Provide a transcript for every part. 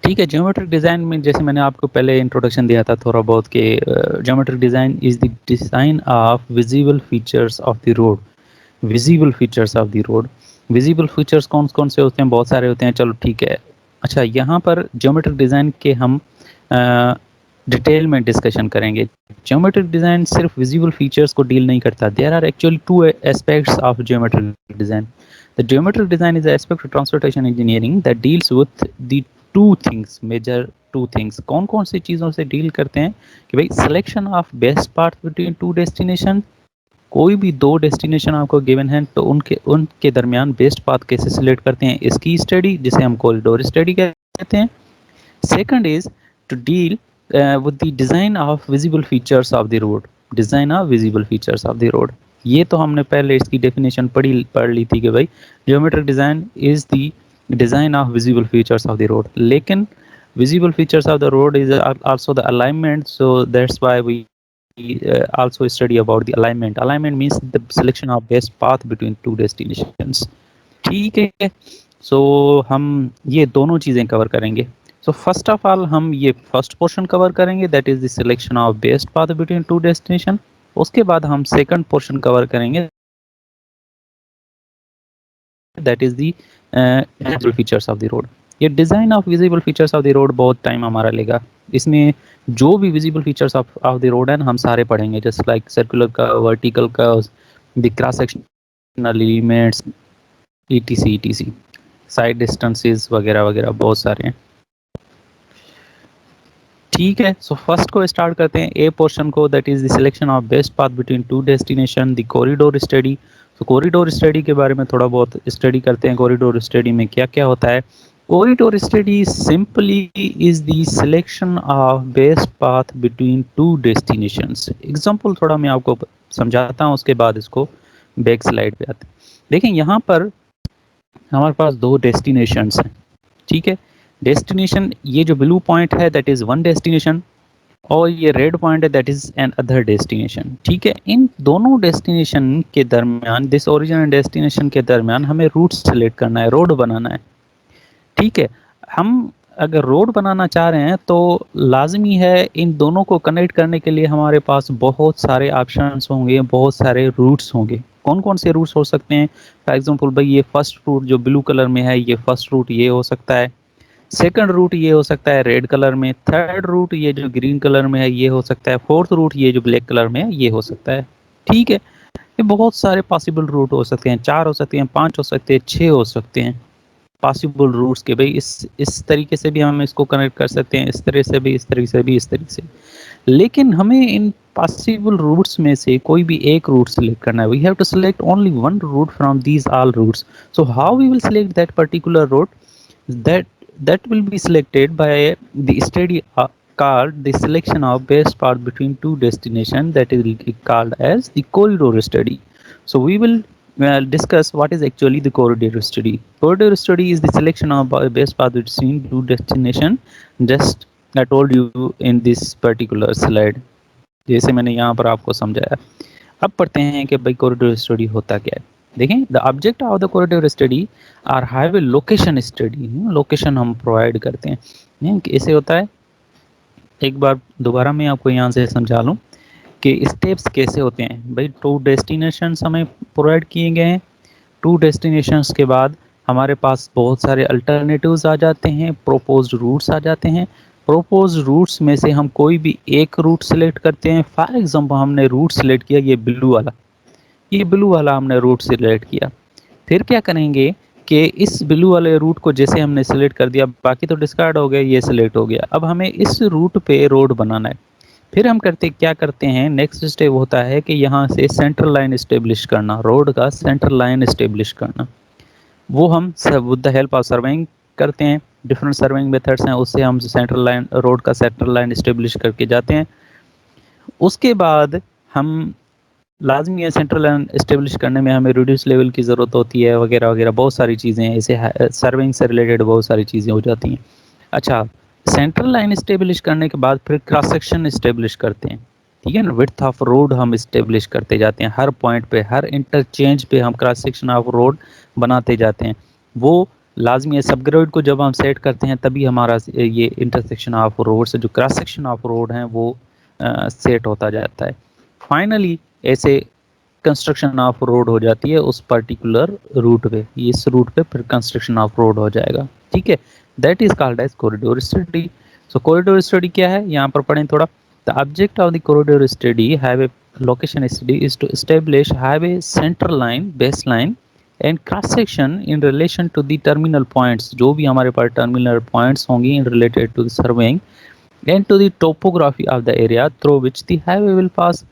ठीक है, geometric design में जैसे मैंने आपको पहले इंट्रोडक्शन दिया था थोड़ा बहुत कि geometric design is the design of visible features of the road. Visible features of the road, visible features कौन कौन से होते हैं? बहुत सारे होते हैं, चलो ठीक है। अच्छा, यहाँ पर ज्योमेट्रिक डिज़ाइन के हम डिटेल में डिस्कशन करेंगे। ज्योमेट्रिक डिज़ाइन सिर्फ विजिबल फीचर्स को डील नहीं करता। There are actually two aspects of geometric design. The geometric design is aspect of transportation engineering that deals with the two things, major two things. कौन कौन सी चीज़ों से deal करते हैं कि भाई selection of best path between two destination. कोई भी दो डेस्टिनेशन आपको गिवन है तो उनके उनके दरमियान बेस्ट पाथ कैसे सिलेक्ट करते हैं, इसकी स्टडी जिसे हम कॉरिडोर स्टडी कहते हैं। Second is to deal with the design of visible features of the road. Design of visible features of the road, ये तो हमने पहले इसकी डेफिनेशन पढ़ ली थी कि भाई geometric design is the design of visible features of the road. लेकिन visible features of the road is also the alignment, so that's why we also study about the alignment. Alignment means the selection of best path between two destinations. ठीक है, सो हम ये दोनों चीज़ें cover करेंगे। So first of all हम ये first portion cover करेंगे, that is the selection of best path between two destination. उसके बाद हम सेकंड पोर्शन कवर करेंगे, that is the visible features of the road. ये design of visible features of the road बहुत time हमारा लेगा। इसमें जो भी visible features of the road है ना, हम सारे पढ़ेंगे, जस्ट लाइक सर्कुलर का, वर्टिकल का, the cross sectional elements, ETC etc, side distances वगैरह वगैरह बहुत सारे हैं। ठीक है, सो फर्स्ट को स्टार्ट करते हैं, ए पोर्शन को, that is the selection of best path between two destination, the corridor study. तो कॉरिडोर स्टडी के बारे में थोड़ा बहुत स्टडी करते हैं। कॉरिडोर स्टडी में क्या क्या होता है? Corridor study simply is the selection of best path between to destinations. Example थोड़ा मैं आपको समझाता हूँ, उसके बाद इसको बैक स्लाइड पे आते हैं। देखें, यहाँ पर हमारे पास दो डेस्टिनेशंस हैं, ठीक है। डेस्टिनेशन, ये जो ब्लू पॉइंट है दैट इज वन डेस्टिनेशन, और ये रेड पॉइंट है that is an other destination, ठीक है। इन दोनों डेस्टिनेशन के दरमियान, दिस ओरिजिन एंड डेस्टिनेशन के दरमियान हमें रूट सेलेक्ट करना है, रोड बनाना है, ठीक है। हम अगर रोड बनाना चाह रहे हैं तो लाजमी है इन दोनों को कनेक्ट करने के लिए हमारे पास बहुत सारे ऑप्शंस होंगे, बहुत सारे रूट्स होंगे। कौन कौन से रूट्स हो सकते हैं? फॉर एग्जांपल भाई, ये फर्स्ट रूट जो ब्लू कलर में है, ये फर्स्ट रूट ये हो सकता है। सेकंड रूट ये हो सकता है रेड कलर में। थर्ड रूट ये जो ग्रीन कलर में है ये हो सकता है। फोर्थ रूट ये जो ब्लैक कलर में है ये हो सकता है, ठीक है। ये बहुत सारे पॉसिबल रूट हो सकते हैं, 4 हो सकते हैं, 5 हो सकते हैं, 6 हो सकते हैं पॉसिबल रूट्स के। भाई इस तरीके से भी हम इसको कनेक्ट कर सकते हैं, इस तरह से भी, इस तरह से भी, इस तरह से। लेकिन हमें इन पॉसिबल रूट्स में से कोई भी एक रूट सेलेक्ट करना है। We have to select only one route from these all routes. So how we will select that particular route? that will be selected by the study called the selection of best path between two destinations, that is called as the corridor study. So we will discuss what is actually the corridor study. Corridor study is the selection of best path between two destinations, just I told you in this particular slide, जैसे मैंने यहाँ पर आपको समझाया। अब पढ़ते हैं कि भाई कॉरिडोर स्टडी होता क्या है। देखें, the object of the corridor study are highway location study. Location हम प्रोवाइड करते हैं, कैसे होता है, एक बार दोबारा मैं आपको यहाँ से समझा लूँ कि स्टेप्स कैसे होते हैं। भाई टू डेस्टिनेशंस हमें प्रोवाइड किए गए हैं। टू डेस्टिनेशंस के बाद हमारे पास बहुत सारे अल्टरनेटिव्स आ जाते हैं, प्रोपोज्ड रूट्स आ जाते हैं। प्रोपोज्ड रूट्स में से हम कोई भी एक रूट सेलेक्ट करते हैं। फॉर एग्जांपल हमने रूट सेलेक्ट किया ये ब्लू वाला, ये ब्लू वाला हमने रूट सिलेक्ट किया। फिर क्या करेंगे कि इस ब्लू वाले रूट को जैसे हमने सिलेक्ट कर दिया, बाकी तो डिस्कार्ड हो गया, ये सिलेक्ट हो गया। अब हमें इस रूट पे रोड बनाना है। फिर हम क्या करते हैं, नेक्स्ट स्टेप होता है कि यहाँ से सेंट्रल लाइन इस्टेब्लिश करना, रोड का सेंट्रल लाइन इस्टेब्लिश करना। वो हम with the help of surveying करते हैं, डिफरेंट सर्वेइंग मेथड्स हैं, उससे हम सेंट्रल लाइन, रोड का सेंट्रल लाइन इस्टेब्लिश करके जाते हैं। उसके बाद हम लाजमी है सेंट्रल लाइन इस्टेब्लिश करने में हमें रिड्यूस लेवल की ज़रूरत होती है, वगैरह वगैरह बहुत सारी चीज़ें हैं, ऐसे सर्विंग से रिलेटेड बहुत सारी चीज़ें हो जाती हैं। अच्छा, सेंट्रल लाइन इस्टेब्लिश करने के बाद फिर क्रॉस सेक्शन इस्टेब्लिश करते हैं, ठीक है ना। विड्थ ऑफ रोड हम इस्टेब्लिश करते जाते हैं, हर पॉइंट पे, हर इंटरचेंज पे हम क्रॉस सेक्शन ऑफ रोड बनाते जाते हैं। वो लाजमी है सब ग्रेड को जब हम सेट करते हैं तभी हमारा ये इंटरसेक्शन ऑफ रोड से जो क्रॉस सेक्शन ऑफ रोड हैं वो सेट होता जाता है। फाइनली ऐसे कंस्ट्रक्शन ऑफ रोड हो जाती है उस पर्टिकुलर रूट पे, इस रूट पे फिर कंस्ट्रक्शन ऑफ रोड हो जाएगा। ठीक है, that is called as corridor study. So corridor study क्या है, यहाँ पर पढ़ें थोड़ा। The object of the corridor study have a location study is to establish have a centre line, base line and cross section in relation to the terminal points, जो भी हमारे पास टर्मिनल पॉइंट्स होंगी in related to the surveying and to the topography of the area through which the highway will पास।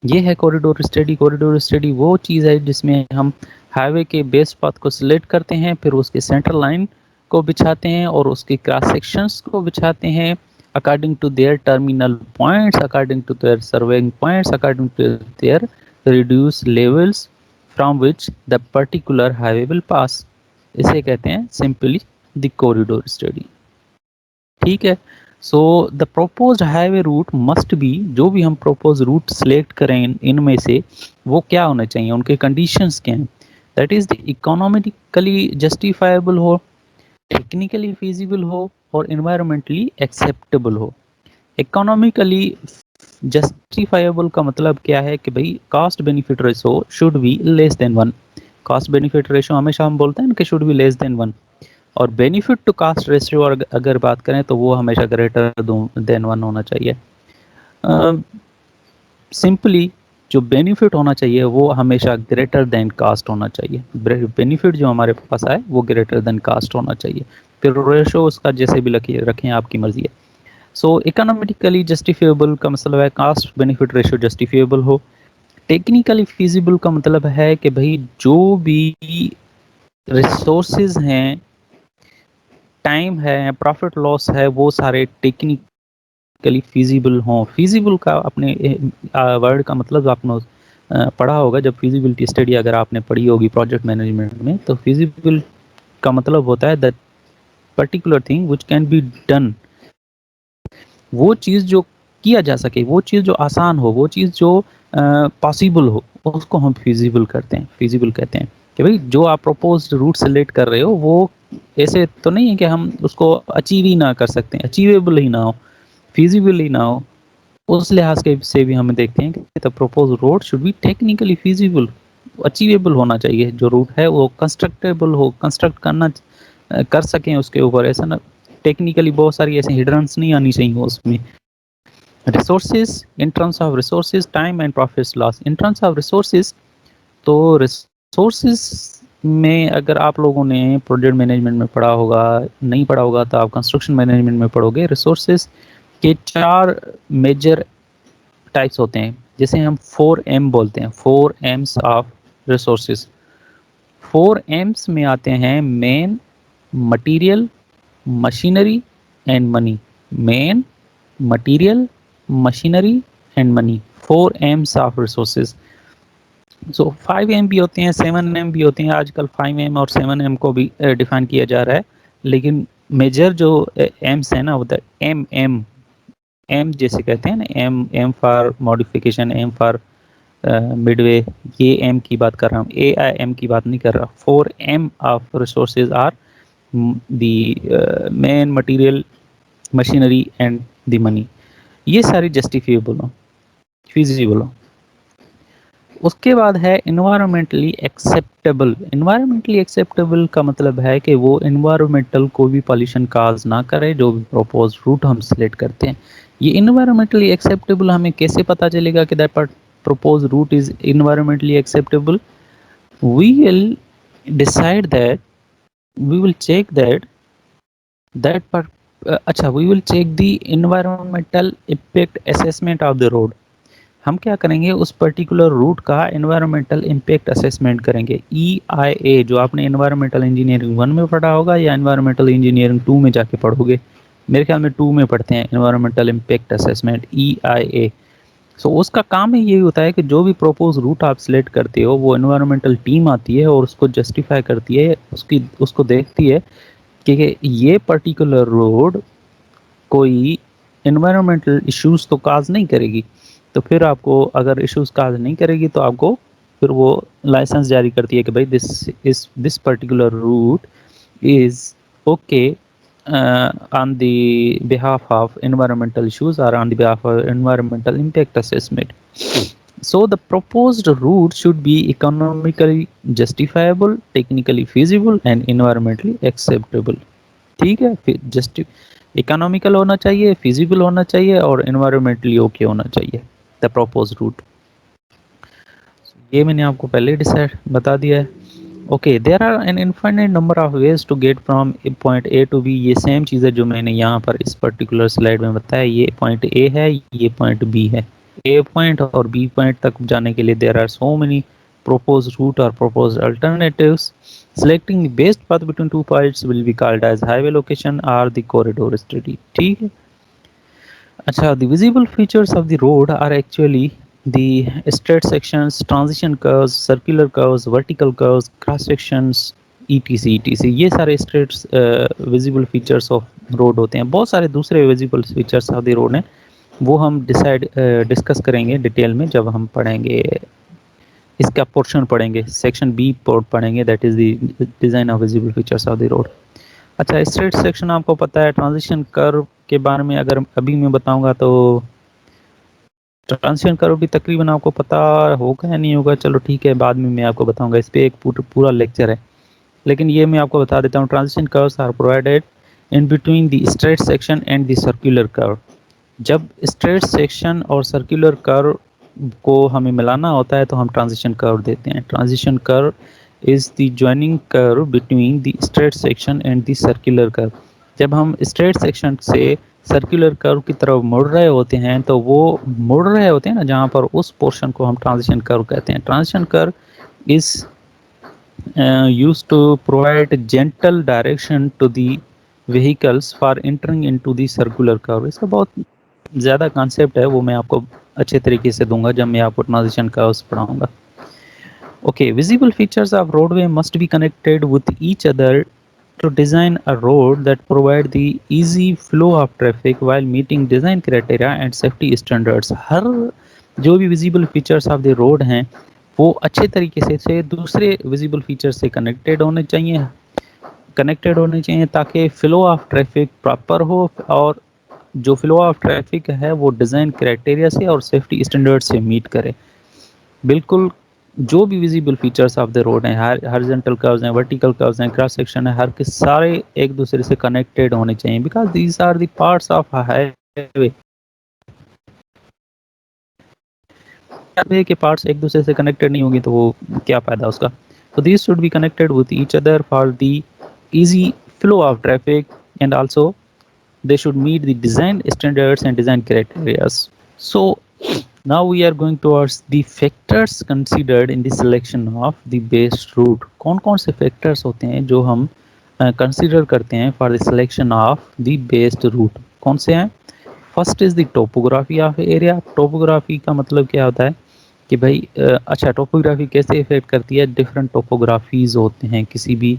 ये है corridor study. Corridor study वो चीज़ है जिसमें हम हाईवे के बेस पाथ को सिलेक्ट करते हैं, फिर उसके सेंटर लाइन को बिछाते हैं और उसके क्रॉस सेक्शंस को बिछाते हैं according to their terminal points, according to their surveying points, according to their reduce levels from which the particular highway will pass. इसे कहते हैं सिंपली द कॉरिडोर स्टडी। ठीक है, so the proposed highway route must be, जो भी हम propose root select करें इनमें से वो क्या होने चाहिए, उनके कंडीशंस क्या हैं। That is the economically justifiable हो, टेक्निकली फिजिबल हो और एनवायरमेंटली एक्सेप्टेबल हो। इकोनॉमिकली जस्टिफाइबल का मतलब क्या है कि भाई cost benefit ratio should be less than 1। Cost benefit ratio हमेशा हम बोलते हैं कि शुड बी लेस देन 1, और बेनिफिट टू कास्ट रेशियो अगर बात करें तो वो हमेशा ग्रेटर देन 1 होना चाहिए। सिंपली जो बेनिफिट होना चाहिए वो हमेशा ग्रेटर देन कास्ट होना चाहिए। बेनिफिट जो हमारे पास आए वो ग्रेटर देन कास्ट होना चाहिए, फिर रेशो उसका जैसे भी रखें आपकी मर्जी है। सो इकोनॉमिकली जस्टिफिएबल का मतलब है कास्ट बेनिफिट रेशियो जस्टिफिएबल हो। टेक्निकली फिजिबल का मतलब है कि भाई जो भी रिसोर्सेज हैं, टाइम है, प्रॉफिट लॉस है, वो सारे टेक्निकली फिजिबल हों। फिजिबल का अपने वर्ड का मतलब आपने पढ़ा होगा जब फिजिबिलिटी स्टडी अगर आपने पढ़ी होगी प्रोजेक्ट मैनेजमेंट में, तो फिजिबल का मतलब होता है that particular thing which can be done, वो चीज़ जो किया जा सके, वो चीज़ जो आसान हो, वो चीज़ जो पॉसिबल हो, उसको हम फिजिबल करते हैं, फिजिबल कहते हैं। कि भाई जो आप प्रपोज्ड रूट सेलेक्ट कर रहे हो वो ऐसे तो नहीं है कि हम उसको अचीव ही ना कर सकते हैं, अचीवेबल ही ना हो, फिजिबल ही ना हो। उस लिहाज के से भी हम देखते हैं कि the propose road should be technically feasible, achievable होना चाहिए। जो रूट है वो कंस्ट्रक्टेबल हो, कंस्ट्रक्ट करना कर सकें उसके ऊपर, ऐसा ना टेक्निकली बहुत सारी ऐसे हिडरन्स नहीं आनी चाहिए उसमें। Resources, in terms of resources time and profit loss. In terms of resources, तो रिसोर्सेज में अगर आप लोगों ने प्रोजेक्ट मैनेजमेंट में पढ़ा होगा, नहीं पढ़ा होगा तो आप कंस्ट्रक्शन मैनेजमेंट में पढ़ोगे। रिसोर्सेज के 4 मेजर टाइप्स होते हैं, जैसे हम 4M बोलते हैं, 4M's ऑफ रिसोर्सेज। 4M's में आते हैं main, material, machinery and money. Main, material, machinery and money, 4M's of resources. So 5M भी होते हैं, 7M भी होते हैं। आजकल 5M और 7M को भी डिफाइन किया जा रहा है, लेकिन मेजर जो एम्स है ना वो एम जैसे कहते हैं ना, M for modification, M for midway, ये एम की बात कर रहा हूँ, AIM की बात नहीं कर रहा। 4M of resources are the men, material, machinery and the money. ये सारी जस्टिफिएबल हो, फिजिबल हो। उसके बाद है इन्वायरमेंटली एक्सेप्टेबल। इन्वायरमेंटली एक्सेप्टेबल का मतलब है कि वो इन्वायरमेंटल को भी पॉल्यूशन काज ना करे जो भी प्रोपोज रूट हम सिलेक्ट करते हैं। ये इन्वायरमेंटली एक्सेप्टेबल हमें कैसे पता चलेगा कि that proposed route is environmentally acceptable? We will decide that, we will check अच्छा, we will check the environmental impact assessment of the road। हम क्या करेंगे, उस पर्टिकुलर रूट का एनवायरमेंटल इम्पैक्ट असेसमेंट करेंगे। EIA जो आपने एनवायरमेंटल इंजीनियरिंग 1 में पढ़ा होगा या एनवायरमेंटल इंजीनियरिंग 2 में जाके पढ़ोगे, मेरे ख्याल में 2 में पढ़ते हैं एनवायरमेंटल इम्पैक्ट असेसमेंट, EIA। सो उसका काम ही यही होता है कि जो भी प्रोपोज रूट आप सिलेक्ट करते हो वो एनवायरमेंटल टीम आती है और उसको जस्टिफाई करती है, उसको देखती है कि ये पर्टिकुलर रोड कोई एनवायरमेंटल इश्यूज तो काज नहीं करेगी। तो फिर आपको अगर इश्यूज काज नहीं करेगी तो आपको फिर वो लाइसेंस जारी करती है कि भाई this particular route is okay on the behalf of environmental issues or on the behalf of environmental impact assessment. So the proposed route should be economically justifiable, technically feasible and environmentally acceptable. ठीक है, फिर just economical होना चाहिए, feasible होना चाहिए और environmentally okay होना चाहिए द प्रपोज रूट। ये मैंने आपको पहले डिसाइड बता दिया है। Okay, there are an infinite number of ways to get from point A to B. ये सेम चीज़ है जो मैंने यहाँ पर इस पर्टिकुलर स्लाइड में बताया। ये पॉइंट ए है, ये पॉइंट बी है। ए पॉइंट और बी पॉइंट तक जाने के लिए there are so many proposed route or proposed alternatives. Selecting the best path between two points will be called as highway location or the corridor study. ठीक है। अच्छा, the visible features of the road are actually the straight sections, transition curves, circular curves, vertical curves, cross sections, etc. ये सारे straight visible features of road होते हैं। बहुत सारे दूसरे visible features of the road हैं, वो हम डिस्कस करेंगे डिटेल में जब हम पढ़ेंगे इसका पोर्शन पढ़ेंगे, सेक्शन बी पढ़ेंगे, that is the design of visible features of the road. अच्छा, स्ट्रेट सेक्शन आपको पता है। ट्रांजिशन कर्व के बारे में अगर अभी मैं बताऊंगा तो ट्रांजिशन कर्व भी तकरीबन आपको पता होगा या नहीं होगा, चलो ठीक है, बाद में मैं आपको बताऊंगा। इस पर एक पूरा लेक्चर है, लेकिन ये मैं आपको बता देता हूँ। Transition curves are provided in between the straight section and the circular curve. जब स्ट्रेट सेक्शन और सर्कुलर कर्व को हमें मिलाना होता है तो हम ट्रांजिशन कर्व देते हैं। Transition curve is the joining curve between the straight section and the circular curve. जब हम स्ट्रेट सेक्शन से सर्कुलर कर्व की तरफ मुड़ रहे होते हैं तो वो मुड़ रहे होते हैं ना, जहाँ पर उस पोर्शन को हम ट्रांजिशन कर्व कहते हैं। Transition curve is used to provide gentle direction to the vehicles for entering into the circular curve. इसका बहुत ज़्यादा कॉन्सेप्ट है, वो मैं आपको अच्छे तरीके से दूंगा जब मैं आपको ट्रांजिशन कर्व्स पढ़ाऊंगा। Okay, visible features of roadway must be connected with each other to design a road that provide the easy flow of traffic while meeting design criteria and safety standards। हर जो भी visible features of the road हैं वो अच्छे तरीके से दूसरे visible feature से connected होने चाहिए ताकि फ्लो ऑफ ट्रैफिक प्रॉपर हो, और जो फ्लो ऑफ ट्रैफिक है वो डिज़ाइन क्राइटेरिया से और सेफ्टी स्टैंडर्ड से मीट करे। बिल्कुल, जो भी visible features of the road हैं, हॉरिजॉन्टल कर्व्स हैं, वर्टिकल कर्व्स हैं, क्रॉस सेक्शन है, हर के सारे एक दूसरे से कनेक्टेड होने चाहिए, because these are the parts of highway. Highway के पार्ट्स एक दूसरे से कनेक्टेड नहीं होंगे तो वो क्या फायदा उसका। तो these should be connected with each other for the easy flow of traffic, and also they should meet the design standards and design criteria. So now we are going towards the factors considered in the selection of the best route। कौन कौन से factors होते हैं जो हम consider करते हैं for the selection of the best route? कौन से हैं? First is the topography of area. Topography का मतलब क्या होता है कि भाई अच्छा, टोपोग्राफी कैसे इफेक्ट करती है? डिफरेंट टोपोग्राफीज होते हैं किसी भी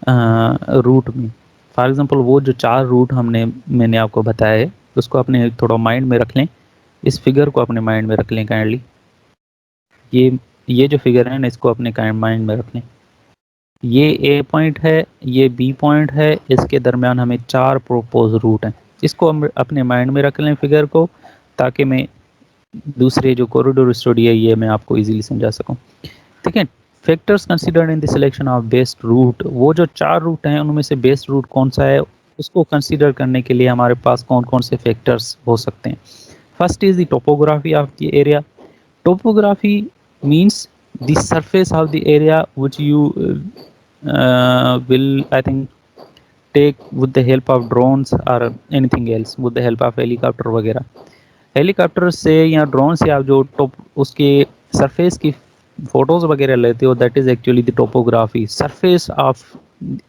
रूट में। फॉर एग्जांपल वो जो 4 रूट मैंने आपको बताया है उसको अपने थोड़ा माइंड में रख लें। इस फिगर को अपने माइंड में रख लें काइंडली। ये जो फिगर है ना, इसको अपने माइंड में रख लें। ये ए पॉइंट है, ये बी पॉइंट है, इसके दरमियान हमें 4 प्रोपोज रूट हैं। इसको हम अपने माइंड में रख लें फिगर को, ताकि मैं दूसरे जो कॉरिडोर स्टडी है ये मैं आपको इजीली समझा सकूं। ठीक है, factors considered in the selection of best route. वो जो 4 रूट हैं उनमें से बेस्ट रूट कौन सा है उसको कंसिडर करने के लिए हमारे पास कौन कौन से फैक्टर्स हो सकते हैं। First is the topography of the area. Topography means the surface of the area which you will I think take with the help of drones or anything else, with the help of helicopter वगैरह। Helicopter से या drone से आप जो top उसके surface की photos वगैरह लेते हो, that is actually the topography. Surface of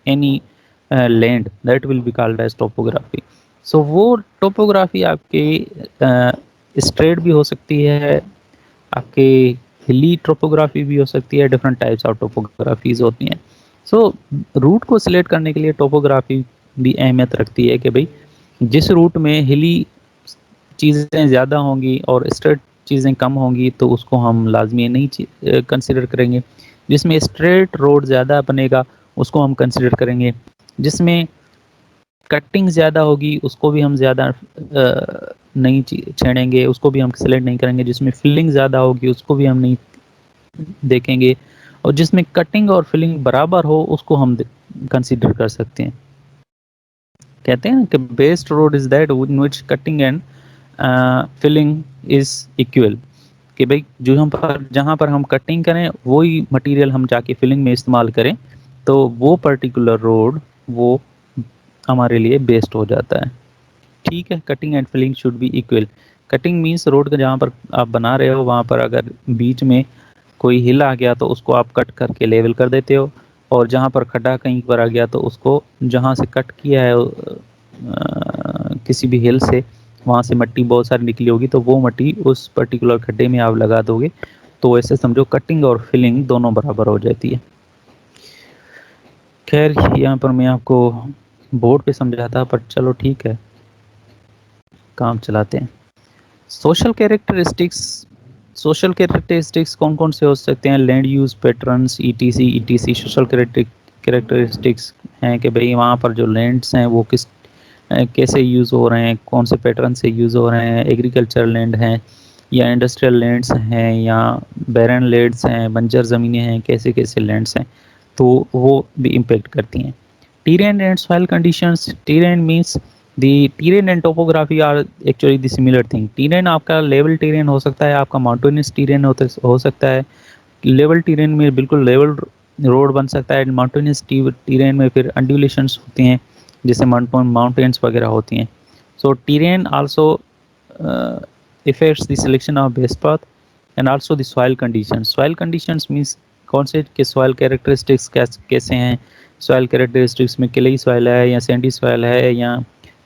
any land that will be called as topography. So वो टोपोग्राफी आपके स्ट्रेट भी हो सकती है, आपके हिली टोपोग्राफी भी हो सकती है, डिफरेंट टाइप्स ऑफ टोपोग्राफीज होती हैं। सो रूट को सिलेक्ट करने के लिए टोपोग्राफी भी अहमियत रखती है कि भाई जिस रूट में हिली चीज़ें ज़्यादा होंगी और स्ट्रेट चीज़ें कम होंगी तो उसको हम लाजमी नहीं कंसिडर करेंगे। जिसमें स्ट्रेट रोड ज़्यादा बनेगा उसको हम कंसिडर करेंगे। जिसमें कटिंग ज़्यादा होगी उसको भी हम ज़्यादा नहीं छेड़ेंगे, उसको भी हम सिलेक्ट नहीं करेंगे। जिसमें फिलिंग ज़्यादा होगी उसको भी हम नहीं देखेंगे, और जिसमें कटिंग और फिलिंग बराबर हो उसको हम कंसीडर कर सकते हैं। कहते हैं कि best road is that in which cutting and filling is equal, कि भाई जो हम पर जहाँ पर हम कटिंग करें वही मटेरियल हम जाके फिलिंग में इस्तेमाल करें, तो वो पर्टिकुलर रोड वो हमारे लिए बेस्ट हो जाता है। ठीक है, cutting and filling should be equal. Cutting means road का जहाँ पर आप बना रहे हो वहाँ पर अगर बीच में कोई हिल आ गया तो उसको आप कट करके लेवल कर देते हो, और जहाँ पर खड्डा कहीं पर आ गया तो उसको जहाँ से कट किया है किसी भी हिल से, वहाँ से मिट्टी बहुत सारी निकली होगी तो वो मिट्टी उस पर्टिकुलर खड्डे में आप लगा दोगे, तो ऐसे समझो कटिंग और फिलिंग दोनों बराबर हो जाती है। खैर यहाँ पर मैं आपको बोर्ड पे समझाता, पर चलो ठीक है, काम चलाते हैं। सोशल कैरेक्टरिस्टिक्स, सोशल कैरेक्टरिस्टिक्स कौन कौन से हो सकते हैं? Land use patterns etc etc social characteristics हैं कि भाई वहाँ पर जो लैंड्स हैं वो किस कैसे यूज़ हो रहे हैं, कौन से पैटर्न से यूज़ हो रहे हैं, एग्रीकल्चर लैंड हैं या इंडस्ट्रियल लैंड्स हैं या बैरन लैंड्स हैं, बंजर ज़मीनें हैं, कैसे कैसे लैंड्स हैं, तो वो भी इम्पेक्ट करती हैं। Terrain and soil conditions, terrain means the terrain and topography are actually the similar thing. Terrain आपका लेवल टेरेन हो सकता है, आपका माउंटेनियस टेरेन हो सकता है। लेवल टेरेन में बिल्कुल लेवल रोड बन सकता है, माउंटेनियस टेरेन में फिर अंडुलेशंस होती हैं जैसे माउंटेन्स वगैरह होती हैं। So terrain also affects the selection of best path and also the soil conditions. Soil conditions means कौन से के सॉइल कैरेक्टरिस्टिक्स कैसे हैं। सॉइल कैरेक्टरिस्टिक्स में क्लेई सॉइल है या सैंडी सॉइल है या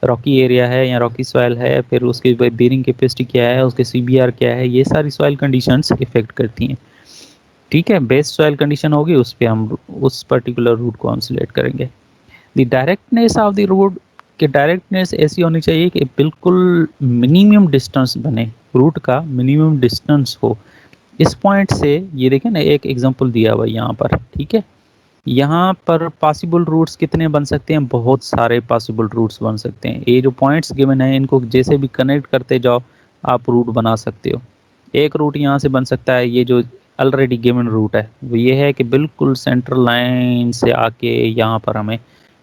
रॉकी एरिया है या रॉकी सॉइल है, फिर उसकी बेरिंग कैपेसिटी क्या है, उसके सीबीआर क्या है, ये सारी सॉइल कंडीशंस इफेक्ट करती हैं। ठीक है, बेस्ट सॉइल कंडीशन होगी उस पर हम उस पर्टिकुलर रूट को हम सिलेक्ट करेंगे। The directness of the road, कि डायरेक्टनेस ऐसी होनी चाहिए कि बिल्कुल मिनिमम डिस्टेंस बने, रूट का मिनिमम डिस्टेंस हो। इस पॉइंट से ये देखें ना, एक एग्जांपल दिया हुआ यहाँ पर, ठीक है, यहाँ पर पॉसिबल रूट्स कितने बन सकते हैं? बहुत सारे पॉसिबल रूट्स बन सकते हैं। ये जो पॉइंट्स गिवन है इनको जैसे भी कनेक्ट करते जाओ आप रूट बना सकते हो। एक रूट यहाँ से बन सकता है, ये जो ऑलरेडी गिवन रूट है वो ये है कि बिल्कुल सेंट्रल लाइन से आके यहाँ पर हमें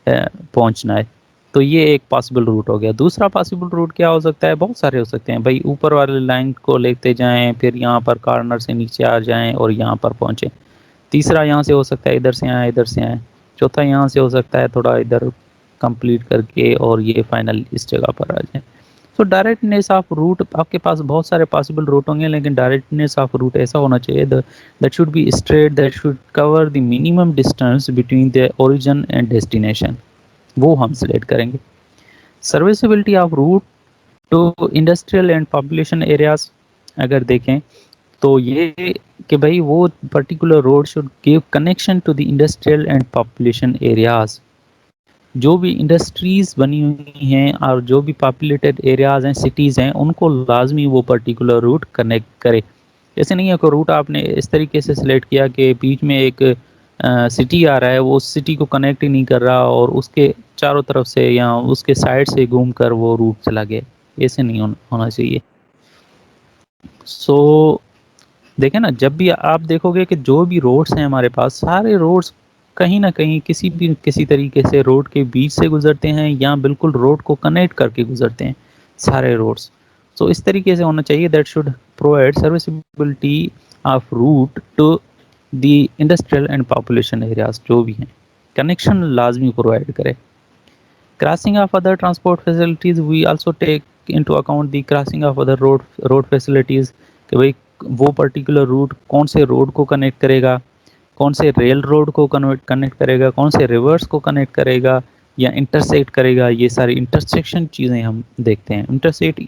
पहुँचना है, तो ये एक पॉसिबल रूट हो गया। दूसरा पॉसिबल रूट क्या हो सकता है? बहुत सारे हो सकते हैं भाई, ऊपर वाले लाइन को लेते जाएं, फिर यहाँ पर कॉर्नर से नीचे आ जाएं और यहाँ पर पहुँचें। तीसरा यहाँ से हो सकता है इधर से आए इधर से आए। चौथा यहाँ से हो सकता है थोड़ा इधर कंप्लीट करके और ये फाइनल इस जगह पर आ जाए। सो डायरेक्टनेस ऑफ रूट, आपके पास बहुत सारे पॉसिबल रूट होंगे लेकिन डायरेक्टनेस ऑफ रूट ऐसा होना चाहिए that should be straight, that should cover the minimum distance between the origin and destination, वो हम सिलेक्ट करेंगे। Serviceability of route to industrial and population areas, अगर देखें तो ये कि भाई वो particular road should give connection to the industrial and population areas. जो भी इंडस्ट्रीज बनी हुई हैं और जो भी पॉपुलेटेड एरियाज हैं, सिटीज़ हैं, उनको लाजमी वो पर्टिकुलर रूट कनेक्ट करे। ऐसे नहीं है कि रूट आपने इस तरीके से सिलेक्ट किया कि बीच में एक सिटी आ रहा है, वो उस सिटी को कनेक्ट ही नहीं कर रहा और उसके चारों तरफ से या उसके साइड से घूम कर वो रूट चला गया। ऐसे नहीं होना चाहिए। सो देखें ना, जब भी आप देखोगे कि जो भी रोड्स हैं हमारे पास, सारे रोड्स कहीं ना कहीं किसी तरीके से रोड के बीच से गुजरते हैं या बिल्कुल रोड को कनेक्ट करके गुजरते हैं सारे रोड्स। तो इस तरीके से होना चाहिए that should provide serviceability of route to the industrial and population areas, जो भी हैं कनेक्शन लाजमी प्रोवाइड करे। Crossing of other transport facilities, we also take into account the crossing of other road facilities, कि भाई वो पर्टिकुलर रूट कौन से रोड को कनेक्ट करेगा, कौन से रेल रोड को कनेक्ट करेगा, कौन से रिवर्स को कनेक्ट करेगा या इंटरसेक्ट करेगा। ये सारी इंटरसेक्शन चीज़ें हम देखते हैं। Intersect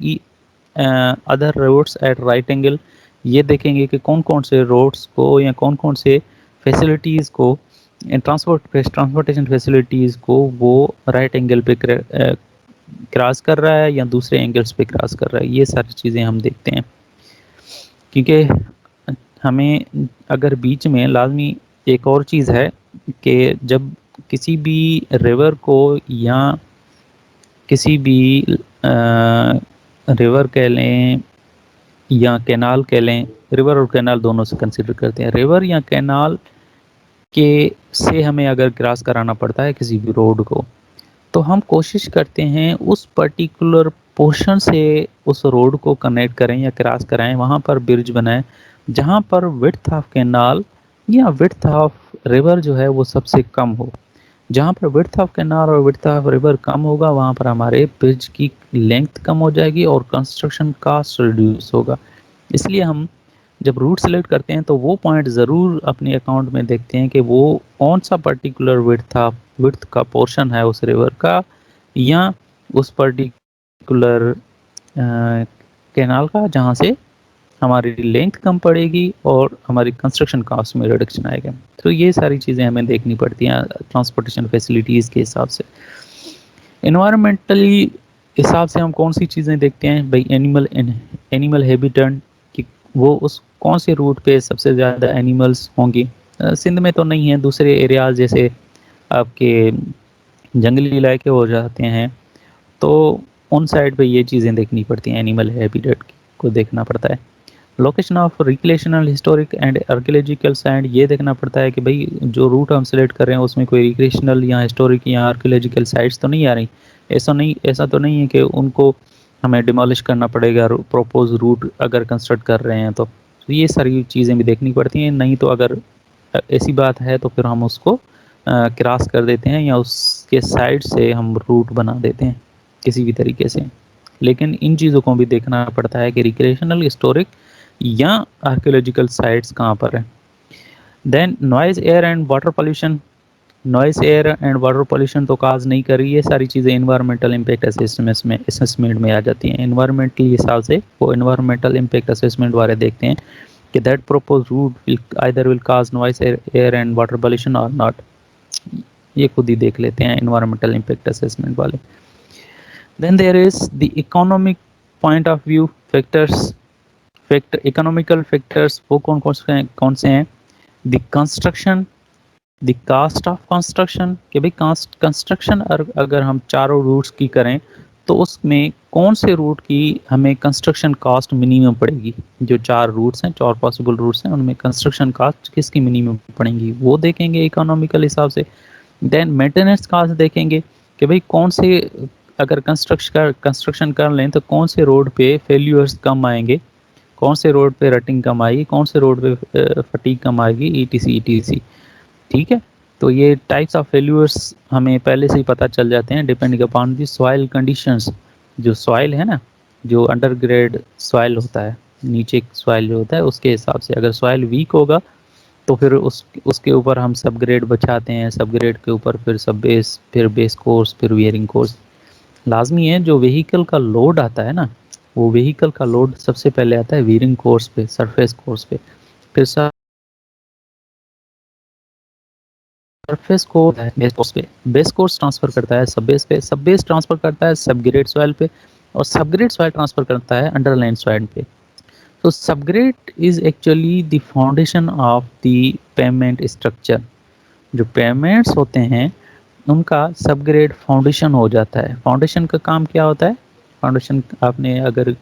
other roads at right angle, ये देखेंगे कि कौन कौन से रोड्स को या कौन कौन से फैसिलिटीज़ को, ट्रांसपोर्टेशन फैसिलिटीज़ को वो राइट एंगल पे क्रॉस कर रहा है या दूसरे एंगल्स पे क्रॉस कर रहा है। ये सारी चीज़ें हम देखते हैं, क्योंकि हमें अगर बीच में लाजमी एक और चीज़ है कि जब किसी भी रिवर को या किसी भी रिवर कह लें या कैनाल कह लें, रिवर और कैनाल दोनों से कंसिडर करते हैं। रिवर या कैनाल के से हमें अगर क्रॉस कराना पड़ता है किसी भी रोड को, तो हम कोशिश करते हैं उस पर्टिकुलर पोर्शन से उस रोड को कनेक्ट करें या क्रॉस कराएं, वहाँ पर ब्रिज बनाएं जहाँ पर विड्थ ऑफ कैनाल या विड्थ ऑफ रिवर जो है वो सबसे कम हो। जहाँ पर विड्थ ऑफ कैनाल और विड्थ ऑफ रिवर कम होगा वहाँ पर हमारे ब्रिज की लेंथ कम हो जाएगी और कंस्ट्रक्शन कास्ट रिड्यूस होगा। इसलिए हम जब रूट सेलेक्ट करते हैं तो वो पॉइंट ज़रूर अपने अकाउंट में देखते हैं कि वो कौन सा पर्टिकुलर विड्थ का पोर्शन है उस रिवर का या उस पर्टिकुलर कैनाल का, जहाँ से हमारी लेंथ कम पड़ेगी और हमारी कंस्ट्रक्शन कॉस्ट में रिडक्शन आएगा। तो ये सारी चीज़ें हमें देखनी पड़ती हैं ट्रांसपोर्टेशन फैसिलिटीज़ के हिसाब से। इन्वायरमेंटली हिसाब से हम कौन सी चीज़ें देखते हैं भाई, एनिमल हैबिटेट कि वो उस कौन से रूट पे सबसे ज़्यादा एनिमल्स होंगे। सिंध में तो नहीं है, दूसरे एरियाज जैसे आपके जंगली इलाके हो जाते हैं तो उन साइड पे ये चीज़ें देखनी पड़ती हैं, एनिमल हैबिटेट को देखना पड़ता है। Location of recreational historic and archaeological site, ये देखना पड़ता है कि भाई जो रूट हम सेलेक्ट कर रहे हैं उसमें कोई रिक्रिएशनल या हिस्टोरिक या आर्कियोलॉजिकल साइट्स तो नहीं आ रही। ऐसा तो नहीं है कि उनको हमें डिमोलिश करना पड़ेगा प्रोपोज रूट अगर कंस्ट्रक्ट कर रहे हैं तो ये सारी चीज़ें भी देखनी पड़ती हैं। नहीं तो अगर ऐसी बात है तो फिर हम उसको क्रॉस कर देते हैं या उसके साइड से हम रूट बना देते हैं किसी भी तरीके से। लेकिन इन चीज़ों को भी देखना पड़ता है कि रिक्रिएशनल, हिस्टोरिक या आर्कियोलॉजिकल साइट्स कहाँ पर हैं। Then noise, air and water pollution. Noise, air and water pollution तो काज नहीं कर रही, ये सारी चीज़ें इन्वायरमेंटल इम्पैक्ट असेसमेंट में आ जाती हैं। इन्वायरमेंटल हिसाब से वो इन्वायरमेंटल इम्पैक्ट असेसमेंट वाले देखते हैं कि that propose route will cause noise, air and water pollution और नॉट। ये खुद ही देख लेते हैं इन्वायरमेंटल इम्पैक्ट असेसमेंट वाले। Then there is the economic point of view factors. Economical factors वो कौन से हैं? The construction, the cost of construction, कि भाई कंस्ट्रक्शन अगर हम चारों रूट्स की करें तो उसमें कौन से रूट की हमें कंस्ट्रक्शन कॉस्ट मिनिमम पड़ेगी। जो चार रूट्स हैं, चार पॉसिबल रूट्स हैं, उनमें कंस्ट्रक्शन कॉस्ट किसकी मिनिमम पड़ेंगी वो देखेंगे इकोनॉमिकल हिसाब से। देन मेंटेनेंस कॉस्ट देखेंगे कि भाई कौन से, अगर कंस्ट्रक्शन कर लें तो कौन से रोड पे फेल्यूर्स कम आएंगे, कौन से रोड पे रटिंग कम आएगी, कौन से रोड पे फटीग कम आएगी, ईटीसी। ठीक है, तो ये टाइप्स ऑफ फेल्यूर्स हमें पहले से ही पता चल जाते हैं depending upon the soil conditions. जो सॉइल है ना, जो अंडरग्रेड सॉइल होता है, नीचे सॉइल जो होता है उसके हिसाब से अगर सॉइल वीक होगा तो फिर उसके ऊपर हम सब ग्रेड बचाते हैं, सब ग्रेड के ऊपर फिर सब बेस, फिर बेस कोर्स, फिर वियरिंग कोर्स लाजमी है। जो व्हीकल का लोड आता है ना, वो व्हीकल का लोड सबसे पहले आता है वियरिंग कोर्स पे, सरफेस कोर्स पे, फिर सरफेस को बेस कोर्स पे, बेस कोर्स ट्रांसफर करता है सब बेस पे, सब बेस ट्रांसफर करता है सब ग्रेड सॉइल पे, और सब ग्रेड सॉइल ट्रांसफर करता है अंडरलाइन सॉइल पे। तो सब grade is actually the foundation of the payment structure. जो पेमेंट्स होते हैं उनका सब ग्रेड फाउंडेशन हो जाता है। फाउंडेशन का काम क्या होता है? फाउंडेशन, आपने अगर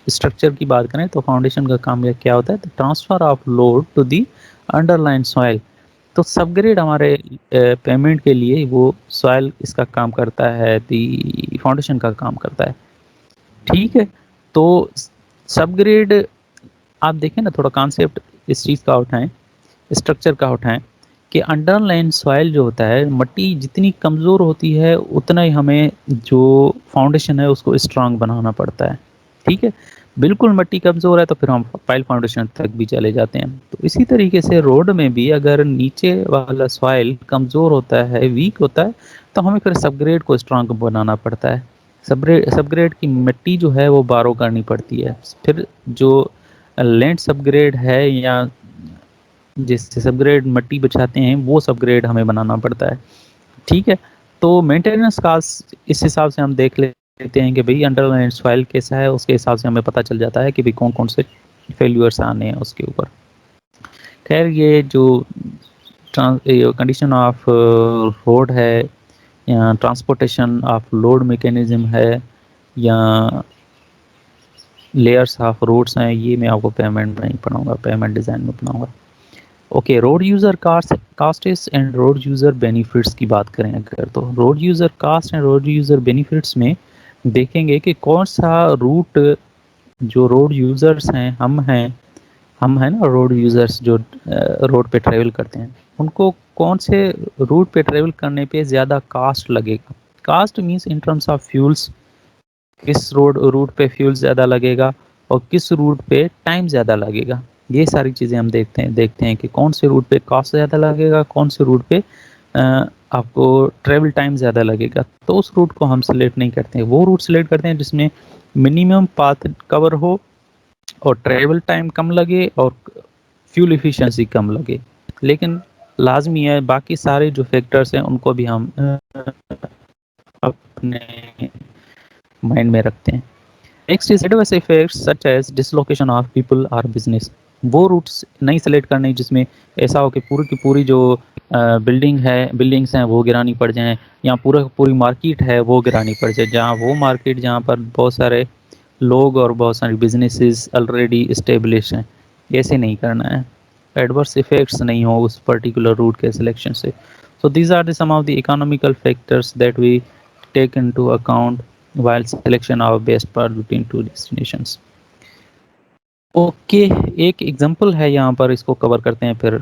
स्ट्रक्चर की बात करें तो फाउंडेशन का काम क्या होता है? Transfer of load to the underline soil. तो सब ग्रेड हमारे पेमेंट के लिए वो सॉइल इसका काम करता है, दी फाउंडेशन का काम करता है। ठीक है, तो सब ग्रेड आप देखें ना, थोड़ा कॉन्सेप्ट इस चीज़ का उठाएं, स्ट्रक्चर का उठाएं कि अंडरलाइन सॉइल जो होता है, मिट्टी जितनी कमज़ोर होती है उतना ही हमें जो फाउंडेशन है उसको स्ट्रांग बनाना पड़ता है। ठीक है, बिल्कुल मिट्टी कमज़ोर है तो फिर हम पाइल फाउंडेशन तक भी चले जाते हैं। तो इसी तरीके से रोड में भी अगर नीचे वाला सॉइल कमज़ोर होता है, वीक होता है, तो हमें फिर सबग्रेड को स्ट्रांग बनाना पड़ता है। सबग्रेड की मिट्टी जो है वो बारो करनी पड़ती है। फिर जो लैंड सबग्रेड है या जिससे सबग्रेड मिट्टी बचाते हैं वो सबग्रेड हमें बनाना पड़ता है। ठीक है, तो मेंटेनेंस कास्ट इस हिसाब से हम देख लेते हैं कि भाई अंडरलाइन सॉइल कैसा है, उसके हिसाब से हमें पता चल जाता है कि भाई कौन कौन से फेल्यूर्स आने हैं उसके ऊपर। खैर, ये जो कंडीशन ऑफ रोड है, या ट्रांसपोर्टेशन ऑफ लोड मैकेनिज्म है, या लेयर्स ऑफ रोड्स हैं, ये मैं आपको पेमेंट नहीं पढ़ाऊंगा, पेमेंट डिज़ाइन में पढ़ाऊंगा। Okay, road user costs and road user benefits की बात करें अगर, तो road user cost and road user benefits में देखेंगे कि कौन सा रूट जो रोड यूज़र्स हैं, हम हैं ना रोड यूज़र्स जो रोड पे ट्रेवल करते हैं, उनको कौन से रूट पे ट्रेवल करने पे ज़्यादा कास्ट लगेगा। Cost means in terms of fuels, किस रूट पे फ्यूल ज़्यादा लगेगा और किस रूट पे टाइम ज़्यादा लगेगा। ये सारी चीज़ें हम देखते हैं कि कौन से रूट पे कॉस्ट ज़्यादा लगेगा, कौन से रूट पे आपको ट्रेवल टाइम ज़्यादा लगेगा। तो उस रूट को हम सिलेक्ट नहीं करते हैं, वो रूट सिलेक्ट करते हैं जिसमें मिनिमम पाथ कवर हो और ट्रेवल टाइम कम लगे और फ्यूल एफिशिएंसी कम लगे। लेकिन लाजमी है बाकी सारे जो फैक्टर्स हैं उनको भी हम अपने माइंड में रखते हैं। Next is adverse effects such as dislocation of people और बिजनेस। वो रूट्स नहीं सेलेक्ट करने जिसमें ऐसा हो कि पूरी की पूरी जो बिल्डिंग्स हैं वो गिरानी पड़ जाएं, या पूरी मार्केट है वो गिरानी पड़ जाए, जहाँ वो मार्केट जहाँ पर बहुत सारे लोग और बहुत सारे बिजनेसेस ऑलरेडी इस्टेब्लिश हैं। ऐसे नहीं करना है, एडवर्स इफेक्ट्स नहीं हो उस पर्टिकुलर रूट के सिलेक्शन से। So these are the some of the economical factors that we take into account while selection of best path between two destinations. Okay, एक एग्जांपल है यहाँ पर, इसको कवर करते हैं फिर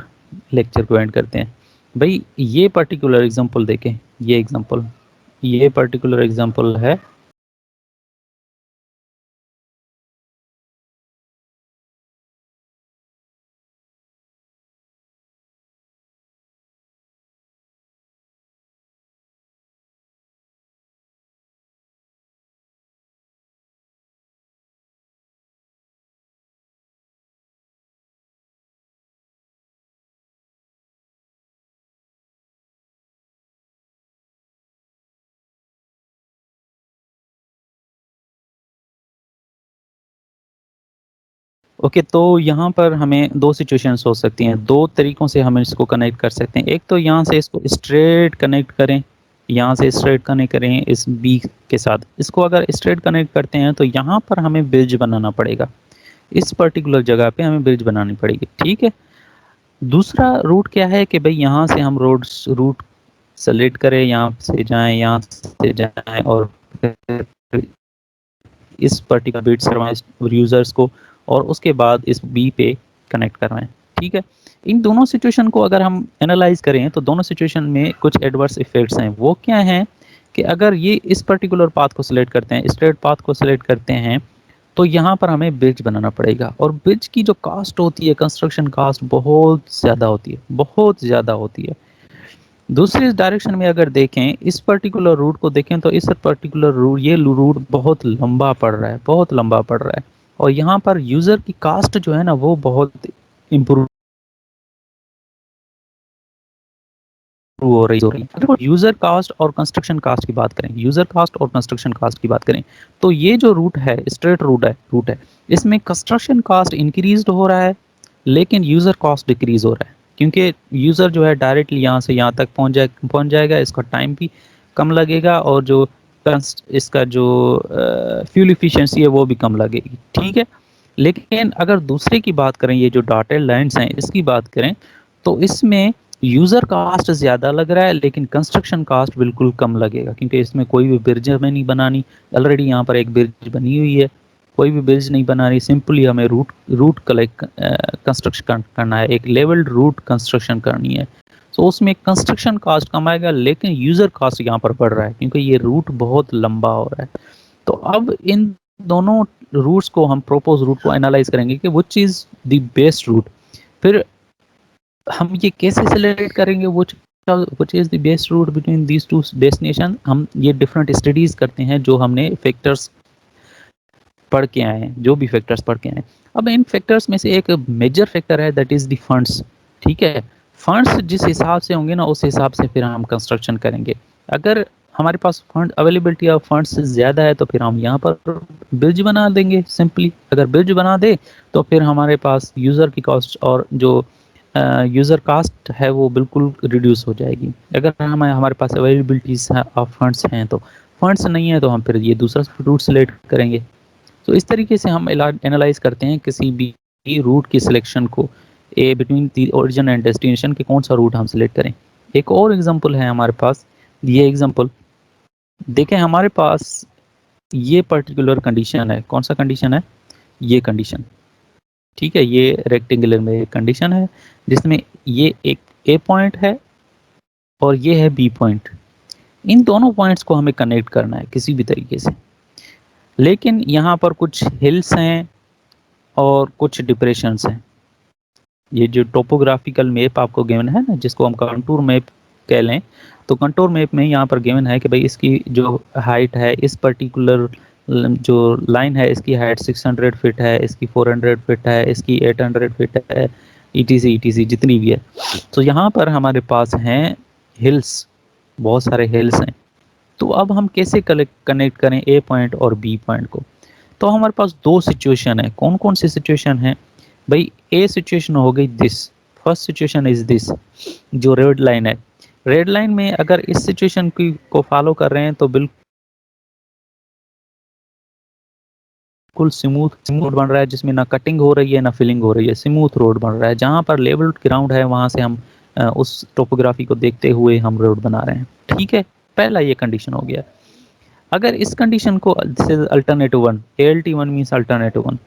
लेक्चर को एंड करते हैं। भाई ये पर्टिकुलर एग्जांपल देखें, ये पर्टिकुलर एग्जांपल है ओके, तो यहाँ पर हमें दो सिचुएशंस हो सकती हैं, दो तरीकों से हम इसको कनेक्ट कर सकते हैं। एक तो यहाँ से इसको स्ट्रेट कनेक्ट करें, यहाँ से स्ट्रेट कनेक्ट करें इस बी के साथ। इसको अगर स्ट्रेट कनेक्ट करते हैं तो यहाँ पर हमें ब्रिज बनाना पड़ेगा, इस पर्टिकुलर जगह पे हमें ब्रिज बनानी पड़ेगी, ठीक है। दूसरा रूट क्या है कि भाई यहाँ से हम रूट सेलेक्ट करें, यहाँ से जाएं और इस पर्टिकुलर बिट करवाएं यूजर्स को, और उसके बाद इस बी पे कनेक्ट करवाएं, ठीक है। इन दोनों सिचुएशन को अगर हम एनालाइज करें तो दोनों सिचुएशन में कुछ एडवर्स इफेक्ट्स हैं। वो क्या हैं कि अगर ये इस पर्टिकुलर पाथ को सिलेक्ट करते हैं, स्ट्रेट पाथ को सिलेक्ट करते हैं, तो यहाँ पर हमें ब्रिज बनाना पड़ेगा, और ब्रिज की जो कास्ट होती है, कंस्ट्रक्शन कास्ट बहुत ज़्यादा होती है, बहुत ज़्यादा होती है। दूसरी डायरेक्शन में अगर देखें, इस पर्टिकुलर रूट को देखें, तो इस पर्टिकुलर रूट, ये रूट बहुत लंबा पड़ रहा है, बहुत लंबा पड़ रहा है, और यहाँ पर यूज़र की कास्ट जो है ना वो बहुत इम्प्रूव हो रही है। अगर यूज़र कास्ट और कंस्ट्रक्शन कास्ट की बात करें, यूज़र कास्ट और कंस्ट्रक्शन कास्ट की बात करें, तो ये जो रूट है, स्ट्रेट रूट है, इसमें कंस्ट्रक्शन कास्ट इंक्रीज हो रहा है लेकिन यूज़र कॉस्ट डिक्रीज हो रहा है, क्योंकि यूज़र जो है डायरेक्टली यहाँ से यहाँ तक पहुँच जाएगा, इसका टाइम भी कम लगेगा, और जो इसका जो फ्यूल इफिशिएंसी है वो भी कम लगेगी, ठीक है। लेकिन अगर दूसरे की बात करें, ये जो डॉटेड लाइन्स हैं इसकी बात करें, तो इसमें यूज़र कास्ट ज़्यादा लग रहा है लेकिन कंस्ट्रक्शन कास्ट बिल्कुल कम लगेगा, क्योंकि इसमें कोई भी ब्रिज हमें नहीं बनानी, ऑलरेडी यहाँ पर एक ब्रिज बनी हुई है, कोई भी ब्रिज नहीं बना रही, सिंपली हमें रूट कलेक्ट कंस्ट्रक्शन करना है, एक लेवल्ड रूट कंस्ट्रक्शन करनी है। तो उसमें कंस्ट्रक्शन कास्ट कम आएगा लेकिन यूज़र कास्ट यहाँ पर बढ़ रहा है क्योंकि ये रूट बहुत लंबा हो रहा है। तो अब इन दोनों रूट्स को, हम प्रोपोज रूट को एनालाइज करेंगे कि which is the best route. फिर हम ये कैसे सेलेक्ट करेंगे which is the best route between these two destination. हम ये डिफरेंट स्टडीज़ करते हैं, जो हमने फैक्टर्स पढ़ के आए हैं, जो भी फैक्टर्स पढ़ के आए हैं। अब इन फैक्टर्स में से एक मेजर फैक्टर है, दैट इज़ द फंड्स, ठीक है। फंड्स जिस हिसाब से होंगे ना, उस हिसाब से फिर हम कंस्ट्रक्शन करेंगे। अगर हमारे पास फंड अवेलेबिलिटी ऑफ फंड्स ज़्यादा है तो फिर हम यहाँ पर ब्रिज बना देंगे सिंपली। अगर ब्रिज बना दे तो फिर हमारे पास यूज़र की कॉस्ट और जो यूज़र कास्ट है वो बिल्कुल रिड्यूस हो जाएगी। अगर हमारे पास अवेलेबिलिटीज ऑफ फंड्स हैं, तो फंड्स नहीं है तो हम फिर ये दूसरा रूट सेलेक्ट करेंगे। तो इस तरीके से हम एनालाइज करते हैं किसी भी रूट की सिलेक्शन को, a between the origin and destination के कौन सा रूट हम सिलेक्ट करें। एक और एग्जांपल है हमारे पास, ये एग्जांपल देखें, हमारे पास ये पर्टिकुलर कंडीशन है। कौन सा कंडीशन है? ये कंडीशन, ठीक है। ये रेक्टेंगुलर में एक कंडीशन है जिसमें ये एक ए पॉइंट है और ये है बी पॉइंट। इन दोनों पॉइंट्स को हमें कनेक्ट करना है किसी भी तरीके से, लेकिन यहाँ पर कुछ हिल्स हैं और कुछ डिप्रेशंस हैं। ये जो टोपोग्राफिकल मैप आपको गिवन है ना, जिसको हम कंटूर मैप कह लें, तो कंटूर मैप में यहाँ पर गिवन है कि भाई इसकी जो हाइट है, इस पर्टिकुलर जो लाइन है इसकी हाइट 600 फीट है, इसकी 400 फीट है, इसकी 800 फीट है, ईटीसी जितनी भी है। तो यहाँ पर हमारे पास हैं हिल्स, बहुत सारे हिल्स हैं। तो अब हम कैसे कनेक्ट करें ए पॉइंट और बी पॉइंट को? तो हमारे पास दो सिचुएशन है। कौन कौन सी सिचुएशन है भाई? ए सिचुएशन हो गई this, first situation is this, जो रेड लाइन है। रेड लाइन में अगर इस सिचुएशन की को फॉलो कर रहे हैं तो बिल्कुल स्मूथ रोड बन रहा है, जिसमें ना कटिंग हो रही है ना फिलिंग हो रही है, स्मूथ रोड बन रहा है। जहाँ पर लेवल्ड ग्राउंड है वहां से हम उस टोपोग्राफी को देखते हुए हम रोड बना रहे हैं, ठीक है। पहला ये कंडीशन हो गया। अगर इस कंडीशन को alternative one, ALT1 means alternative one,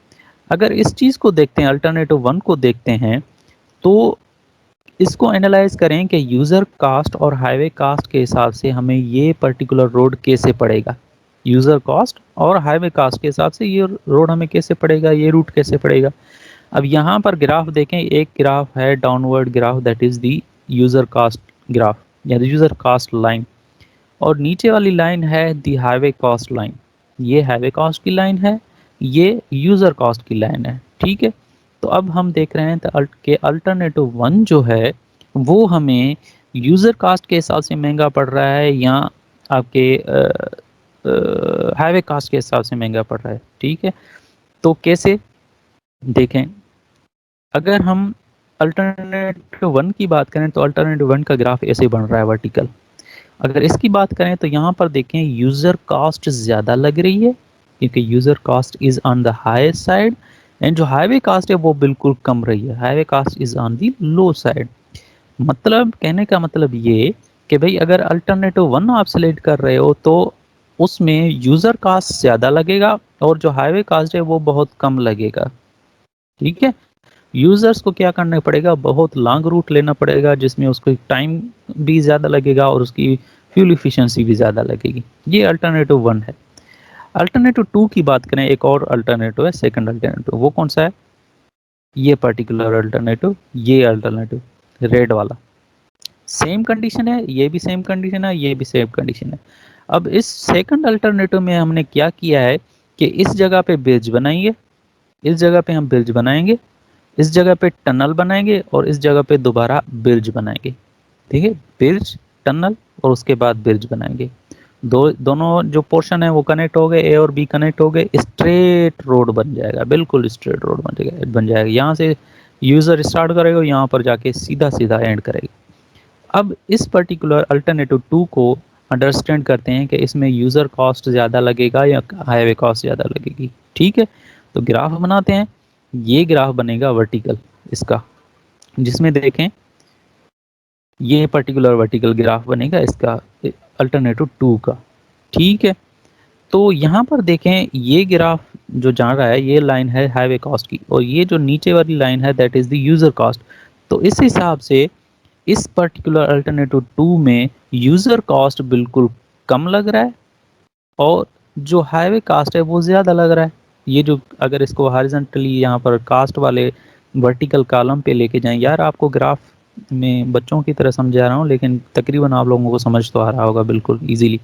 अगर इस चीज को देखते हैं, अल्टरनेटिव वन को देखते हैं, तो इसको एनालाइज करें कि यूजर कास्ट और हाईवे कास्ट के हिसाब से हमें ये पर्टिकुलर रोड कैसे पड़ेगा। यूजर कास्ट और हाईवे कास्ट के हिसाब से ये रोड हमें कैसे पड़ेगा, ये रूट कैसे पड़ेगा। अब यहाँ पर ग्राफ देखें, एक ग्राफ है downward graph, that is the user cost graph या यूजर कास्ट लाइन, और नीचे वाली लाइन है दी हाईवे कॉस्ट लाइन। ये हाईवे कॉस्ट की लाइन है, ये यूज़र कॉस्ट की लाइन है, ठीक है। तो अब हम देख रहे हैं कि अल्टरनेटिव वन जो है वो हमें यूज़र कास्ट के हिसाब से महंगा पड़ रहा है या आपके हाईवे कास्ट के हिसाब से महंगा पड़ रहा है, ठीक है। तो कैसे देखें, अगर हम अल्टरनेटिव वन की बात करें तो अल्टरनेटिव वन का ग्राफ ऐसे बन रहा है वर्टिकल। अगर इसकी बात करें तो यहाँ पर देखें यूज़र कॉस्ट ज़्यादा लग रही है, क्योंकि user cost is on the high side, and जो हाईवे कास्ट है वो बिल्कुल कम रही है, highway cost is on the low side. मतलब कहने का मतलब ये कि भाई अगर अल्टरनेटिव वन आप सेलेक्ट कर रहे हो तो उसमें यूज़र कास्ट ज़्यादा लगेगा और जो हाईवे कास्ट है वो बहुत कम लगेगा, ठीक है। यूजर्स को क्या करना पड़ेगा, बहुत लॉन्ग रूट लेना पड़ेगा, जिसमें उसको टाइम भी ज़्यादा लगेगा और उसकी फ्यूल इफिशिएंसी भी ज़्यादा लगेगी। ये अल्टरनेटिव वन है। अल्टरनेटिव टू की बात करें, एक और अल्टरनेटिव है, सेकंड अल्टरनेटिव, वो कौन सा है? ये पर्टिकुलर अल्टरनेटिव, ये अल्टरनेटिव रेड वाला। सेम कंडीशन है, ये भी सेम कंडीशन है, ये भी सेम कंडीशन है। अब इस सेकंड अल्टरनेटिव में हमने क्या किया है कि इस जगह पे ब्रिज बनाएंगे, इस जगह पे हम ब्रिज बनाएंगे, इस जगह पे टनल बनाएंगे और इस जगह पे दोबारा ब्रिज बनाएंगे, ठीक है। ब्रिज, टनल और उसके बाद ब्रिज बनाएंगे। दोनों जो पोर्शन है वो कनेक्ट हो गए, ए और बी कनेक्ट हो गए, स्ट्रेट रोड बन जाएगा, बिल्कुल स्ट्रेट रोड बन जाएगा। यहाँ से यूजर स्टार्ट करेगा, यहाँ पर जाके सीधा सीधा एंड करेगा। अब इस पर्टिकुलर अल्टरनेटिव टू को अंडरस्टैंड करते हैं कि इसमें यूज़र कॉस्ट ज़्यादा लगेगा या हाईवे कॉस्ट ज़्यादा लगेगी, ठीक है। तो ग्राफ बनाते हैं, ये ग्राफ बनेगा वर्टिकल इसका, जिसमें देखें ये पर्टिकुलर वर्टिकल ग्राफ बनेगा इसका अल्टरनेटिव टू का, ठीक है। तो यहाँ पर देखें ये ग्राफ जो जा रहा है, ये लाइन है हाईवे कॉस्ट की और ये जो नीचे वाली लाइन है that is the user cost. तो इस हिसाब से इस पर्टिकुलर अल्टरनेटिव टू में यूज़र कॉस्ट बिल्कुल कम लग रहा है और जो हाईवे कास्ट है वो ज़्यादा लग रहा है। ये जो अगर इसको हॉरिजॉन्टली यहाँ पर कास्ट वाले वर्टिकल कॉलम पे लेके जाएं, यार आपको ग्राफ में बच्चों की तरह समझा रहा हूँ लेकिन तकरीबन आप लोगों को समझ तो आ रहा होगा बिल्कुल इजीली।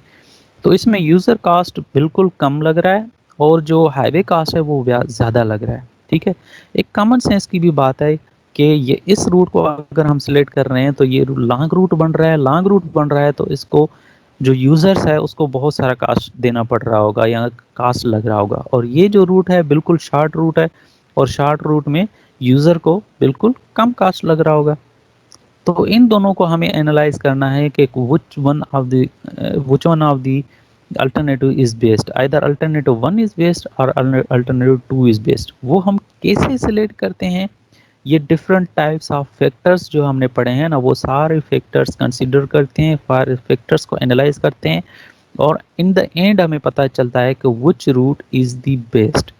तो इसमें यूज़र कास्ट बिल्कुल कम लग रहा है और जो हाईवे कास्ट है वो ज़्यादा लग रहा है, ठीक है। एक कॉमन सेंस की भी बात है कि ये इस रूट को अगर हम सिलेक्ट कर रहे हैं तो ये लॉन्ग रूट बन रहा है, लॉन्ग रूट बन रहा है तो इसको जो यूज़र्स है उसको बहुत सारा कास्ट देना पड़ रहा होगा या कास्ट लग रहा होगा। और ये जो रूट है बिल्कुल शॉर्ट रूट है और शॉर्ट रूट में यूज़र को बिल्कुल कम कास्ट लग रहा होगा। तो इन दोनों को हमें एनालाइज करना है कि which one of the alternative is best, either alternative 1 is best और alternative 2 is best। वो हम कैसे सिलेक्ट करते हैं, ये डिफरेंट टाइप्स ऑफ फैक्टर्स जो हमने पढ़े हैं ना, वो सारे फैक्टर्स कंसीडर करते हैं, सारे फैक्टर्स को एनालाइज करते हैं और इन द एंड हमें पता चलता है कि which route is the best.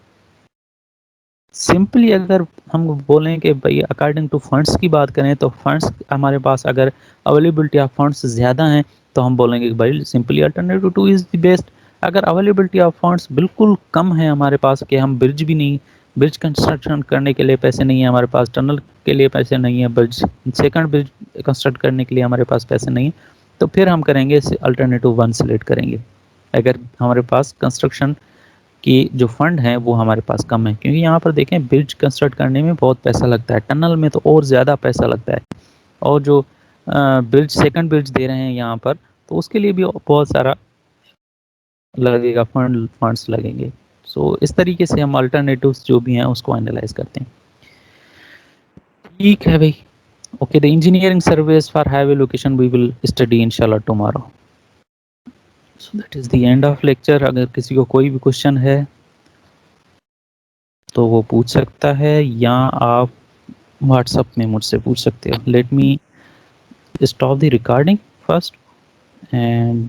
Simply अगर हम बोलें कि भाई अकॉर्डिंग टू फंड्स की बात करें, तो फंड्स हमारे पास अगर अवेलेबिलिटी ऑफ फंड्स ज़्यादा हैं तो हम बोलेंगे कि भाई simply alternative two is the best. अगर अवेलेबिलिटी ऑफ फंड्स बिल्कुल कम है हमारे पास, कि हम ब्रिज भी नहीं, ब्रिज कंस्ट्रक्शन करने के लिए पैसे नहीं है हमारे पास, टनल के लिए पैसे नहीं है, ब्रिज सेकंड ब्रिज कंस्ट्रक्ट करने के लिए हमारे पास पैसे नहीं है, तो फिर हम करेंगे अल्टरनेटिव वन सेलेक्ट करेंगे। अगर हमारे पास कंस्ट्रक्शन कि जो फंड है वो हमारे पास कम है, क्योंकि यहाँ पर देखें ब्रिज कंस्ट्रक्ट करने में बहुत पैसा लगता है, टनल में तो और ज़्यादा पैसा लगता है, और जो ब्रिज सेकंड ब्रिज दे रहे हैं यहाँ पर, तो उसके लिए भी बहुत सारा लगेगा, फंड्स लगेंगे। सो इस तरीके से हम अल्टरनेटिव्स जो भी हैं उसको एनालाइज करते हैं। ठीक है भाई, okay, the engineering service for highway location we will study इंशाल्लाह tomorrow. So that is the end of lecture. अगर किसी को कोई भी क्वेश्चन है तो वो पूछ सकता है, या आप व्हाट्सएप में मुझसे पूछ सकते हो। Let me stop the recording first and